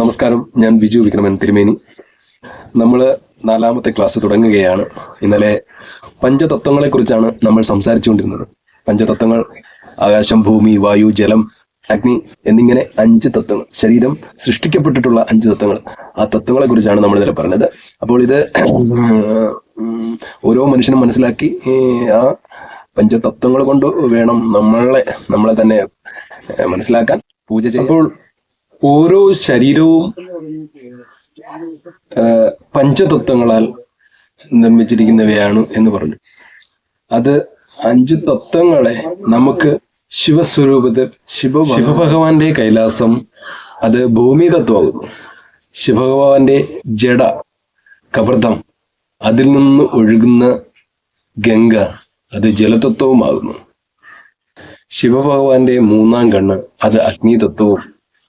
നമസ്കാരം, ഞാൻ ബിജു വിക്രമൻ തിരുമേനി. നമ്മൾ 4ാമത്തെ ക്ലാസ് തുടങ്ങുകയാണ്. ഇന്നലെ പഞ്ചതത്വങ്ങളെക്കുറിച്ചാണ് നമ്മൾ സംസാരിച്ചുകൊണ്ടിരുന്നത്. പഞ്ചതത്വങ്ങൾ ആകാശം, ഭൂമി, വായു, ജലം, അഗ്നി എന്നിങ്ങനെ 5 തത്വങ്ങൾ, ശരീരം സൃഷ്ടിക്കപ്പെട്ടിട്ടുള്ള 5 തത്വങ്ങൾ. ആ തത്വങ്ങളെ കുറിച്ചാണ് നമ്മൾ ഇന്നലെ പറഞ്ഞത്. അപ്പോൾ ഇത് ഓരോ മനുഷ്യനും മനസ്സിലാക്കി ആ പഞ്ചതത്വങ്ങൾ കൊണ്ട് വേണം നമ്മളെ തന്നെ മനസ്സിലാക്കാൻ, പൂജ ചെയ്യുമ്പോൾ ഓരോ ശരീരവും പഞ്ചതത്വങ്ങളാൽ നിർമ്മിച്ചിരിക്കുന്നവയാണ് എന്ന് പറഞ്ഞു. അത് 5 തത്വങ്ങളെ നമുക്ക് ശിവസ്വരൂപത്തിൽ ശിവഭഗവാന്റെ കൈലാസം അത് ഭൂമി തത്വമാകുന്നു. ശിവഭഗവാന്റെ ജഡ കവർദ്ധം, അതിൽ നിന്ന് ഒഴുകുന്ന ഗംഗ അത് ജലതത്വവുമാകുന്നു. ശിവഭഗവാന്റെ 3ാം കണ്ണ് അത് അഗ്നിതത്വവും,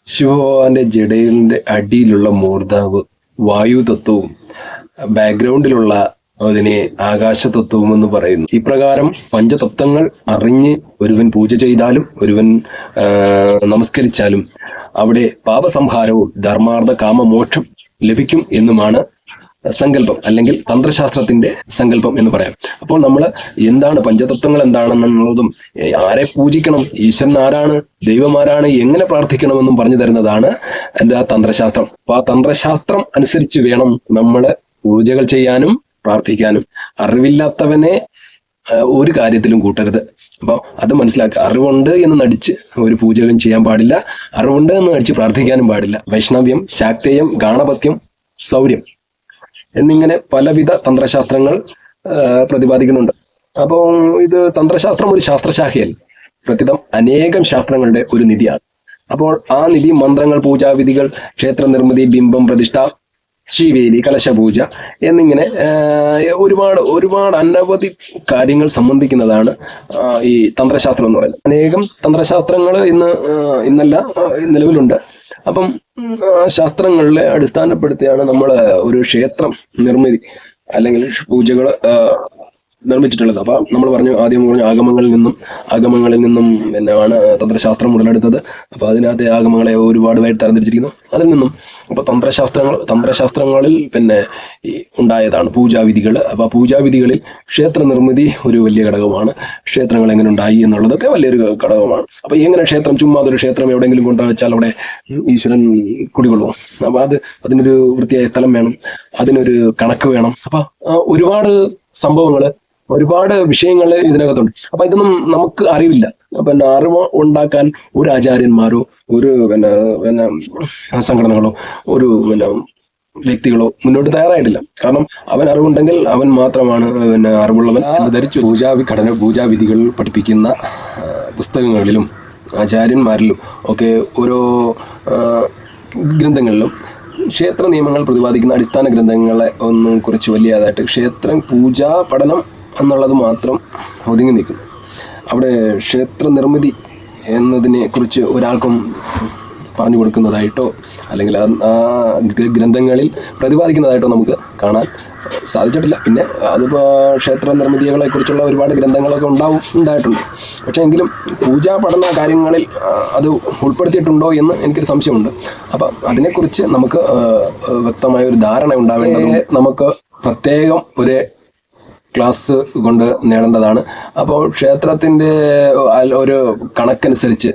ശിവഭഗവാന്റെ ജഡയുടെ അടിയിലുള്ള മൂർധാവ് വായു തത്വവും, ബാക്ക്ഗ്രൗണ്ടിലുള്ള അതിനെ ആകാശതത്വവും എന്ന് പറയുന്നു. ഇപ്രകാരം പഞ്ചതത്വങ്ങൾ അറിഞ്ഞ് ഒരുവൻ പൂജ ചെയ്താലും ഒരുവൻ നമസ്കരിച്ചാലും അവിടെ പാപസംഹാരവും ധർമാർത്ഥ കാമമോക്ഷം ലഭിക്കും എന്നുമാണ് സങ്കല്പം, അല്ലെങ്കിൽ തന്ത്രശാസ്ത്രത്തിന്റെ സങ്കല്പം എന്ന് പറയാം. അപ്പോൾ നമ്മൾ എന്താണ് പഞ്ചതത്വങ്ങൾ എന്താണെന്നുള്ളതും ആരെ പൂജിക്കണം, ഈശ്വരൻ ആരാണ്, ദൈവം ആരാണ്, എങ്ങനെ പ്രാർത്ഥിക്കണമെന്നും പറഞ്ഞു തരുന്നതാണ് തന്ത്രശാസ്ത്രം. അപ്പൊ ആ തന്ത്രശാസ്ത്രം അനുസരിച്ച് വേണം നമ്മൾ പൂജകൾ ചെയ്യാനും പ്രാർത്ഥിക്കാനും. അറിവില്ലാത്തവനെ ഒരു കാര്യത്തിലും കൂട്ടരുത്. അപ്പോൾ അത് മനസ്സിലാക്കുക. അറിവുണ്ട് എന്ന് നടിച്ച് ഒരു പൂജകളും ചെയ്യാൻ പാടില്ല, അറിവുണ്ട് എന്ന് നടിച്ച് പ്രാർത്ഥിക്കാനും പാടില്ല. വൈഷ്ണവ്യം, ശാക്തേയം, ഗാണപത്യം, സൗര്യം എന്നിങ്ങനെ പലവിധ തന്ത്രശാസ്ത്രങ്ങൾ പ്രതിപാദിക്കുന്നുണ്ട്. അപ്പോൾ ഇത് തന്ത്രശാസ്ത്രം ഒരു ശാസ്ത്രശാഖയല്ല, പ്രത്യേകം അനേകം ശാസ്ത്രങ്ങളുടെ ഒരു നിധിയാണ്. അപ്പോൾ ആ നിധി മന്ത്രങ്ങൾ, പൂജാവിധികൾ, ക്ഷേത്ര നിർമ്മിതി, ബിംബം പ്രതിഷ്ഠ, ശ്രീവേലി, കലശപൂജ എന്നിങ്ങനെ ഒരുപാട് അനവധി കാര്യങ്ങൾ സംബന്ധിക്കുന്നതാണ് ഈ തന്ത്രശാസ്ത്രം എന്ന് പറയുന്നത്. അനേകം തന്ത്രശാസ്ത്രങ്ങൾ ഇന്നല്ല നിലവിലുണ്ട്. അപ്പം ശാസ്ത്രങ്ങളിലെ അടിസ്ഥാനപ്പെടുത്തിയാണ് നമ്മൾ ഒരു ക്ഷേത്രം നിർമ്മിതി അല്ലെങ്കിൽ പൂജകൾ നിർമ്മിച്ചിട്ടുള്ളത്. അപ്പൊ നമ്മൾ ആദ്യം പറഞ്ഞു ആഗമങ്ങളിൽ നിന്നും ആണ് തന്ത്രശാസ്ത്രം ഉടലെടുത്തത്. അപ്പൊ അതിനകത്തെ ആഗമങ്ങളെ ഒരുപാടുമായിട്ട് തരംതിരിച്ചിരിക്കുന്നു. അതിൽ നിന്നും അപ്പൊ തന്ത്രശാസ്ത്രങ്ങളിൽ ഉണ്ടായതാണ് പൂജാവിധികൾ. അപ്പൊ പൂജാവിധികളിൽ ക്ഷേത്ര നിർമ്മിതി ഒരു വലിയ ഘടകമാണ്. ക്ഷേത്രങ്ങൾ എങ്ങനെ ഉണ്ടായി എന്നുള്ളതൊക്കെ വലിയൊരു ഘടകമാണ്. അപ്പൊ എങ്ങനെ ക്ഷേത്രം, ചുമ്മാ അതൊരു ക്ഷേത്രം എവിടെയെങ്കിലും കൊണ്ടുവച്ചാൽ അവിടെ ഈശ്വരൻ കുടികൊള്ളും. അപ്പൊ അതിനൊരു വൃത്തിയായ സ്ഥലം വേണം, അതിനൊരു കണക്ക് വേണം. അപ്പൊ ഒരുപാട് സംഭവങ്ങള്, ഒരുപാട് വിഷയങ്ങൾ ഇതിനകത്തുണ്ട്. അപ്പൊ ഇതൊന്നും നമുക്ക് അറിവില്ല. അറിവ് ഉണ്ടാക്കാൻ ഒരു ആചാര്യന്മാരോ ഒരു സംഘടനകളോ ഒരു വ്യക്തികളോ മുന്നോട്ട് തയ്യാറായിട്ടില്ല. കാരണം അവൻ അറിവുണ്ടെങ്കിൽ അവൻ മാത്രമാണ് അറിവുള്ളവൻ എന്ന് ധരിച്ചു. പൂജാവിധികൾ പഠിപ്പിക്കുന്ന പുസ്തകങ്ങളിലും ആചാര്യന്മാരിലും ഒക്കെ ഓരോ ഗ്രന്ഥങ്ങളിലും ക്ഷേത്ര നിയമങ്ങൾ പ്രതിപാദിക്കുന്ന അടിസ്ഥാന ഗ്രന്ഥങ്ങളെ ഒന്നും കുറിച്ച് വലിയതായിട്ട് ക്ഷേത്രം പൂജാ പഠനം എന്നുള്ളത് മാത്രം ഒതുങ്ങി നിൽക്കുന്നു. അവിടെ ക്ഷേത്ര നിർമ്മിതി എന്നതിനെ കുറിച്ച് ഒരാൾക്കും പറഞ്ഞു കൊടുക്കുന്നതായിട്ടോ അല്ലെങ്കിൽ ആ ഗ്രന്ഥങ്ങളിൽ പ്രതിപാദിക്കുന്നതായിട്ടോ നമുക്ക് കാണാൻ സാധിച്ചിട്ടില്ല. പിന്നെ അതിപ്പോൾ ക്ഷേത്ര നിർമ്മിതികളെ കുറിച്ചുള്ള ഒരുപാട് ഗ്രന്ഥങ്ങളൊക്കെ ഉണ്ടായിട്ടുണ്ട്. പക്ഷേ എങ്കിലും പൂജാ പഠന കാര്യങ്ങളിൽ അത് ഉൾപ്പെടുത്തിയിട്ടുണ്ടോ എന്ന് എനിക്കൊരു സംശയമുണ്ട്. അപ്പം അതിനെക്കുറിച്ച് നമുക്ക് വ്യക്തമായ ഒരു ധാരണ ഉണ്ടാവേണ്ടതുണ്ട്. നമുക്ക് പ്രത്യേകം ഒരു ക്ലാസ് കൊണ്ട് നേടേണ്ടതാണ്. അപ്പോൾ ക്ഷേത്രത്തിൻ്റെ ഒരു കണക്കനുസരിച്ച്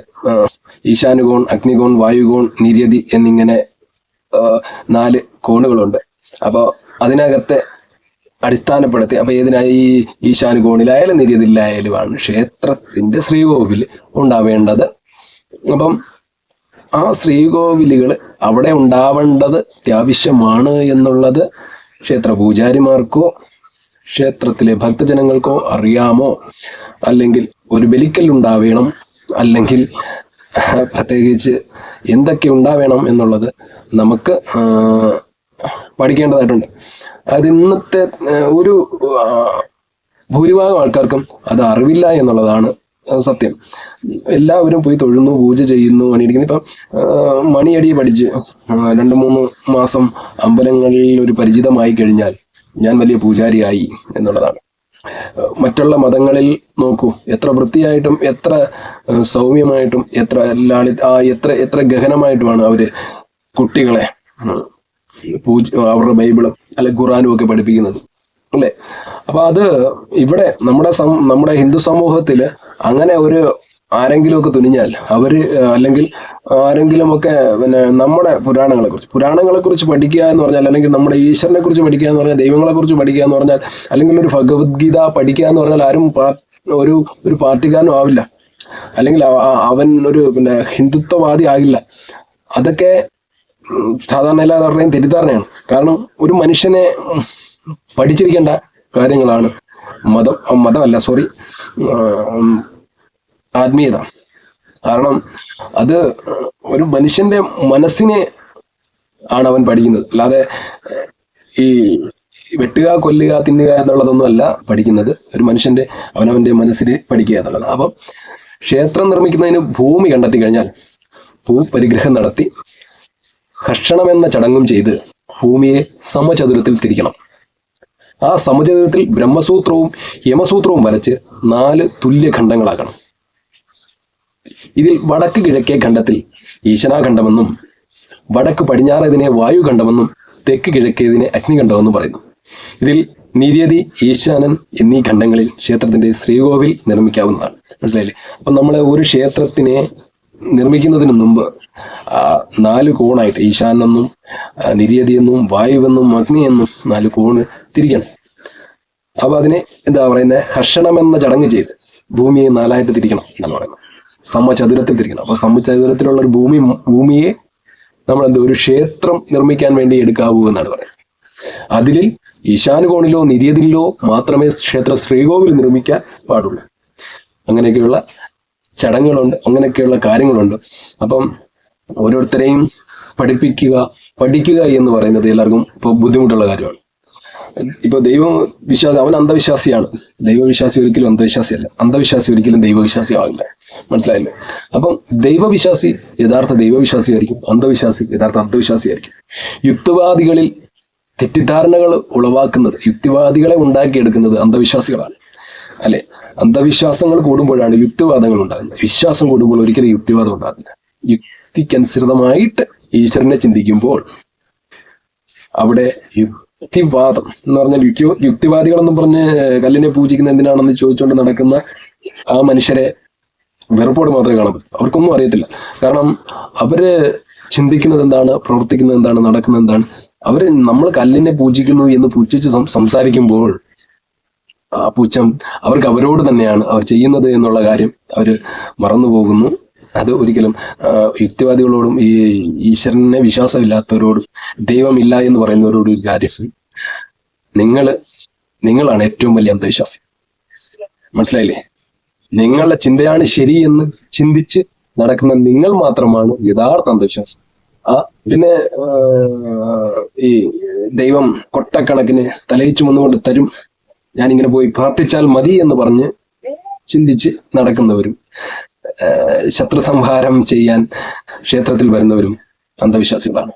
ഈശാനുകോൺ, അഗ്നികോൺ, വായുകോൺ, നിര്യതി എന്നിങ്ങനെ 4 കോണുകളുണ്ട്. അപ്പോൾ അതിനകത്തെ അടിസ്ഥാനപ്പെടുത്തി അപ്പോൾ ഏതിനായി ഈശാനുകോണിലായാലും നിര്യതിയിലായാലുമാണ് ക്ഷേത്രത്തിൻ്റെ ശ്രീകോവിൽ ഉണ്ടാവേണ്ടത്. അപ്പം ആ ശ്രീകോവിലുകൾ അവിടെ ഉണ്ടാവേണ്ടത് അത്യാവശ്യമാണ് എന്നുള്ളത് ക്ഷേത്ര പൂജാരിമാർക്കോ ക്ഷേത്രത്തിലെ ഭക്തജനങ്ങൾക്കോ അറിയാമോ? അല്ലെങ്കിൽ ഒരു ബലിക്കൽ ഉണ്ടാവേണം, അല്ലെങ്കിൽ പ്രത്യേകിച്ച് എന്തൊക്കെ ഉണ്ടാവേണം എന്നുള്ളത് നമുക്ക് പഠിക്കേണ്ടതായിട്ടുണ്ട്. അത് ഇന്നത്തെ ഒരു ഭൂരിഭാഗം ആൾക്കാർക്കും അത് അറിവില്ല എന്നുള്ളതാണ് സത്യം. എല്ലാവരും പോയി തൊഴുന്നു, പൂജ ചെയ്യുന്നു, മണിയടിക്കുന്നു. ഇപ്പം മണിയടി പഠിച്ച് 2-3 മാസം അമ്പലങ്ങളിൽ ഒരു പരിചിതമായി കഴിഞ്ഞാൽ ഞാൻ വലിയ പൂജാരിയായി എന്നുള്ളതാണ്. മറ്റുള്ള മതങ്ങളിൽ നോക്കൂ, എത്ര വൃത്തിയായിട്ടും എത്ര സൗമ്യമായിട്ടും എത്ര ഗഹനമായിട്ടുമാണ് അവർ കുട്ടികളെ അവരുടെ ബൈബിളും അല്ലെ ഖുറാനും ഒക്കെ പഠിപ്പിക്കുന്നത് അല്ലെ. അപ്പൊ അത് ഇവിടെ നമ്മുടെ ഹിന്ദു സമൂഹത്തില് അങ്ങനെ ഒരു ആരെങ്കിലും ഒക്കെ തുനിഞ്ഞാൽ അവര് അല്ലെങ്കിൽ ആരെങ്കിലും ഒക്കെ പിന്നെ നമ്മുടെ പുരാണങ്ങളെ കുറിച്ച് പഠിക്കുക എന്ന് പറഞ്ഞാൽ, അല്ലെങ്കിൽ നമ്മുടെ ഈശ്വരനെ കുറിച്ച് പഠിക്കുക എന്ന് പറഞ്ഞാൽ, ദൈവങ്ങളെ കുറിച്ച് പഠിക്കുക എന്ന് പറഞ്ഞാൽ, അല്ലെങ്കിൽ ഒരു ഭഗവത്ഗീത പഠിക്കുക എന്ന് പറഞ്ഞാൽ ആരും ഒരു പാർട്ടിക്കാരനും ആവില്ല, അല്ലെങ്കിൽ അവൻ ഒരു പിന്നെ ഹിന്ദുത്വവാദി ആകില്ല. അതൊക്കെ സാധാരണ എല്ലാവരുടെയും തെറ്റിദ്ധാരണയാണ്. കാരണം ഒരു മനുഷ്യനെ പഠിച്ചിരിക്കേണ്ട കാര്യങ്ങളാണ് ആത്മീയത. കാരണം അത് ഒരു മനുഷ്യന്റെ മനസ്സിനെ ആണ് അവൻ പഠിക്കുന്നത്. അല്ലാതെ ഈ വെട്ടുക, കൊല്ലുക, തിന്നുക എന്നുള്ളതൊന്നും അല്ല പഠിക്കുന്നത്. ഒരു മനുഷ്യന്റെ അവനവന്റെ മനസ്സിന് പഠിക്കുക എന്നുള്ളത്. അപ്പം ക്ഷേത്രം നിർമ്മിക്കുന്നതിന് ഭൂമി കണ്ടെത്തി കഴിഞ്ഞാൽ ഭൂപരിഗ്രഹം നടത്തി ഹർഷണം എന്ന ചടങ്ങും ചെയ്ത് ഭൂമിയെ സമചതുരത്തിൽ തിരിക്കണം. ആ സമചതുരത്തിൽ ബ്രഹ്മസൂത്രവും യമസൂത്രവും വരച്ച് 4 തുല്യ ഖണ്ഡങ്ങളാക്കണം. ഇതിൽ വടക്ക് കിഴക്കേ ഖണ്ഡത്തിൽ ഈശനാഖണ്ഡമെന്നും വടക്ക് പടിഞ്ഞാറേതിനെ വായുഖണ്ഡമെന്നും തെക്ക് കിഴക്കേതിനെ അഗ്നിഖണ്ഡമെന്നും പറയുന്നു. ഇതിൽ നിര്യതി, ഈശാനൻ എന്നീ ഖണ്ഡങ്ങളിൽ ക്ഷേത്രത്തിന്റെ ശ്രീകോവിൽ നിർമ്മിക്കാവുന്നതാണ്. മനസ്സിലായില്ലേ? അപ്പൊ നമ്മളെ ഒരു ക്ഷേത്രത്തിനെ നിർമ്മിക്കുന്നതിന് മുമ്പ് 4 കോണായിട്ട് ഈശാനെന്നും നിര്യതിയെന്നും വായുവെന്നും അഗ്നിയെന്നും 4 കോണ് തിരിക്കണം. അപ്പൊ അതിനെ എന്താ പറയുന്നത്, ഹർഷണം എന്ന ചടങ്ങ് ചെയ്ത് ഭൂമിയെ 4ആയിട്ട് തിരിക്കണം എന്നാണ് പറയുന്നത്. സമചതുരത്തിൽ തിരിക്കണം. അപ്പൊ സമചതുരത്തിലുള്ള ഒരു ഭൂമിയെ നമ്മൾ ഒരു ക്ഷേത്രം നിർമ്മിക്കാൻ വേണ്ടി എടുക്കാവൂ എന്നാണ് പറയുന്നത്. അതിൽ ഈശാനുകോണിലോ നിര്യതിലോ മാത്രമേ ക്ഷേത്ര ശ്രീകോവിൽ നിർമ്മിക്കാൻ പാടുള്ളൂ. അങ്ങനെയൊക്കെയുള്ള ചടങ്ങുകളുണ്ട്, അങ്ങനെയൊക്കെയുള്ള കാര്യങ്ങളുണ്ട്. അപ്പം ഓരോരുത്തരെയും പഠിക്കുക എന്ന് പറയുന്നത് എല്ലാവർക്കും ഇപ്പോൾ ബുദ്ധിമുട്ടുള്ള കാര്യമാണ്. ഇപ്പൊ ദൈവവിശ്വാസി അവൻ അന്ധവിശ്വാസിയാണ്. ദൈവവിശ്വാസി ഒരിക്കലും അന്ധവിശ്വാസിയല്ല, അന്ധവിശ്വാസി ഒരിക്കലും ദൈവവിശ്വാസി ആവില്ല. മനസ്സിലായില്ലേ? അപ്പം ദൈവവിശ്വാസി യഥാർത്ഥ ദൈവവിശ്വാസിയായിരിക്കും, അന്ധവിശ്വാസി യഥാർത്ഥ അന്ധവിശ്വാസിയായിരിക്കും. യുക്തിവാദികളിൽ തെറ്റിദ്ധാരണകൾ ഉളവാക്കുന്നത്, യുക്തിവാദികളെ ഉണ്ടാക്കിയെടുക്കുന്നത് അന്ധവിശ്വാസികളാണ് അല്ലെ. അന്ധവിശ്വാസങ്ങൾ കൂടുമ്പോഴാണ് യുക്തിവാദങ്ങൾ ഉണ്ടാകുന്നത്. വിശ്വാസം കൂടുമ്പോൾ ഒരിക്കലും യുക്തിവാദം ഉണ്ടാകുന്നില്ല. യുക്തിക്കനുസൃതമായിട്ട് ഈശ്വരനെ ചിന്തിക്കുമ്പോൾ അവിടെ യുക്തിവാദം എന്ന് പറഞ്ഞാൽ യുക്തിവാദികളെന്ന് പറഞ്ഞ് കല്ലിനെ പൂജിക്കുന്ന എന്തിനാണെന്ന് ചോദിച്ചുകൊണ്ട് നടക്കുന്ന ആ മനുഷ്യരെ വെറുപ്പോട് മാത്രമേ കാണാൻ പറ്റൂ. അവർക്കൊന്നും അറിയത്തില്ല. കാരണം അവര് ചിന്തിക്കുന്നത് എന്താണ്, പ്രവർത്തിക്കുന്നത് എന്താണ്, നടക്കുന്നത് എന്താണ്. നമ്മൾ കല്ലിനെ പൂജിക്കുന്നു എന്ന് പുച്ഛിച്ച് സംസാരിക്കുമ്പോൾ ആ പുച്ഛം അവർക്ക് അവരോട് തന്നെയാണ് അവർ ചെയ്യുന്നത് എന്നുള്ള കാര്യം അവർ മറന്നു പോകുന്നു. അത് ഒരിക്കലും യുക്തിവാദികളോടും ഈ ഈശ്വരനെ വിശ്വാസമില്ലാത്തവരോടും ദൈവമില്ല എന്ന് പറയുന്നവരോട് ഒരു കാര്യം, നിങ്ങളാണ് ഏറ്റവും വലിയ അന്ധവിശ്വാസി. മനസ്സിലായില്ലേ? നിങ്ങളുടെ ചിന്തയാണ് ശരിയെന്ന് ചിന്തിച്ച് നടക്കുന്ന നിങ്ങൾ മാത്രമാണ് യഥാർത്ഥ അന്ധവിശ്വാസം. പിന്നെ ഈ ദൈവം കൊട്ടക്കണക്കിന് തലയിൽ ചുമന്നുകൊണ്ട് തരും, ഞാനിങ്ങനെ പോയി പ്രാർത്ഥിച്ചാൽ മതി എന്ന് പറഞ്ഞ് ചിന്തിച്ച് നടക്കുന്നവരും, ശത്രു സംഹാരം ചെയ്യാൻ ക്ഷേത്രത്തിൽ വരുന്നവരും അന്ധവിശ്വാസികളാണ്.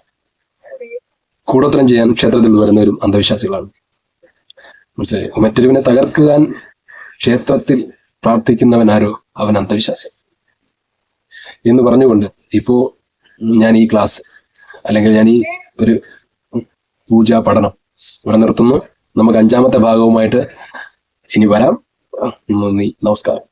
കൂടോത്രം ചെയ്യാൻ ക്ഷേത്രത്തിൽ വരുന്നവരും അന്ധവിശ്വാസികളാണ്. മനസ്സിലായി? മറ്റൊരുവിനെ തകർക്കാൻ ക്ഷേത്രത്തിൽ പ്രാർത്ഥിക്കുന്നവനാരോ അവൻ അന്ധവിശ്വാസി എന്ന് പറഞ്ഞുകൊണ്ട് ഇപ്പോ ഞാൻ ഈ ക്ലാസ് അല്ലെങ്കിൽ ഞാൻ ഈ ഒരു പൂജാ പഠനം ഇവിടെ നിർത്തുന്നു. നമുക്ക് 5ാമത്തെ ഭാഗവുമായിട്ട് ഇനി വരാം. നന്ദി, നമസ്കാരം.